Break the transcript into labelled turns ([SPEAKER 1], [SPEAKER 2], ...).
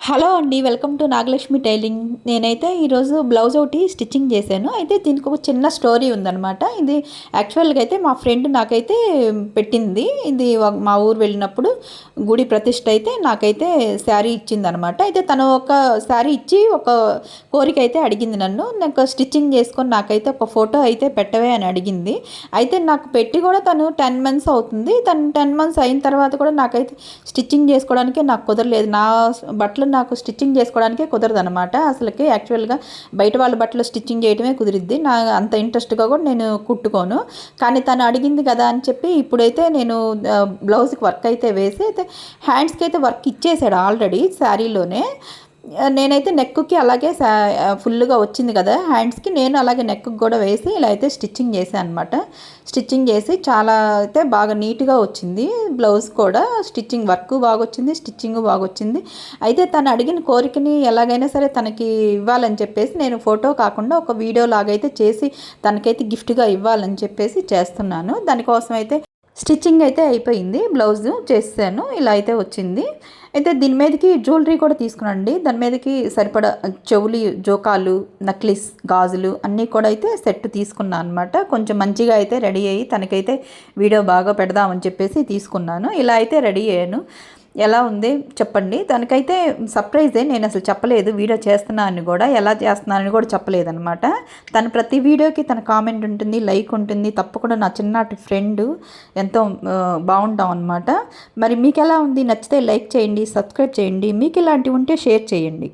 [SPEAKER 1] Hello అండి, welcome to Nagalakshmi tiling. నేనైతే ఈరోజు బ్లౌజ్ ఒకటి స్టిచ్చింగ్ చేశాను. అయితే దీనికి ఒక చిన్న స్టోరీ ఉందనమాట. ఇది యాక్చువల్గా అయితే మా ఫ్రెండ్ నాకైతే పెట్టింది. ఇది మా ఊరు వెళ్ళినప్పుడు గుడి ప్రతిష్ట అయితే నాకైతే శారీ ఇచ్చిందనమాట. అయితే తను ఒక శారీ ఇచ్చి ఒక కోరిక అయితే అడిగింది నన్ను. నాకు స్టిచ్చింగ్ చేసుకొని నాకైతే ఒక ఫోటో అయితే పెట్టవే అని అడిగింది. అయితే నాకు పెట్టి కూడా తను 10 మంత్స్ అవుతుంది. తను 10 మంత్స్ అయిన తర్వాత కూడా నాకైతే స్టిచ్చింగ్ చేసుకోవడానికే నాకు కుదరలేదు. నా బట్టలు నాకు స్టిచ్చింగ్ చేసుకోవడానికే కుదరదనమాట. అసలుకి యాక్చువల్గా బయట వాళ్ళ బట్టలు స్టిచ్చింగ్ చేయడమే కుదిరిద్ది. నా అంత ఇంట్రెస్ట్గా కూడా నేను కుట్టుకోను. కానీ తను అడిగింది కదా అని చెప్పి ఇప్పుడైతే నేను బ్లౌజ్కి వర్క్ అయితే వేసి అయితే హ్యాండ్స్కి అయితే వర్క్ ఇచ్చేసాడు ఆల్రెడీ శారీలోనే. నేనైతే నెక్కి అలాగే ఫుల్గా వచ్చింది కదా హ్యాండ్స్కి, నేను అలాగే నెక్కి కూడా వేసి ఇలా అయితే స్టిచ్చింగ్ చేశాను అనమాట. స్టిచ్చింగ్ చేసి చాలా అయితే బాగా నీట్గా వచ్చింది బ్లౌజ్ కూడా. స్టిచ్చింగ్ వర్క్ బాగా వచ్చింది, స్టిచ్చింగ్ బాగా వచ్చింది. అయితే తను అడిగిన కోరికని ఎలాగైనా సరే తనకి ఇవ్వాలని చెప్పేసి నేను ఫోటో కాకుండా ఒక వీడియో లాగైతే చేసి తనకైతే గిఫ్ట్గా ఇవ్వాలని చెప్పేసి చేస్తున్నాను. దానికోసం అయితే స్టిచ్చింగ్ అయితే అయిపోయింది, బ్లౌజ్ చేసాను, ఇలా అయితే వచ్చింది. అయితే దీని మీదకి జ్యువెలరీ కూడా తీసుకున్నాండి. దాని మీదకి సరిపడా చెవులు, జోకాలు, నక్లిస్, గాజులు అన్నీ కూడా అయితే సెట్ తీసుకున్నాను అనమాట. కొంచెం మంచిగా అయితే రెడీ అయ్యి తనకైతే వీడియో బాగా పెడదామని చెప్పేసి తీసుకున్నాను. ఇలా అయితే రెడీ అయ్యాను. ఎలా ఉంది చెప్పండి. దానికైతే సర్ప్రైజే, నేను అసలు చెప్పలేదు వీడియో చేస్తున్నానని కూడా, ఎలా చేస్తున్నానని కూడా చెప్పలేదనమాట. తన ప్రతి వీడియోకి తన కామెంట్ ఉంటుంది, లైక్ ఉంటుంది. తప్పకుండా నా చిన్నటి ఫ్రెండ్, ఎంతో బాగుంటాం అనమాట. మరి మీకు ఎలా ఉంది? నచ్చితే లైక్ చేయండి, సబ్స్క్రైబ్ చేయండి. మీకు ఇలాంటివి ఉంటే షేర్ చేయండి.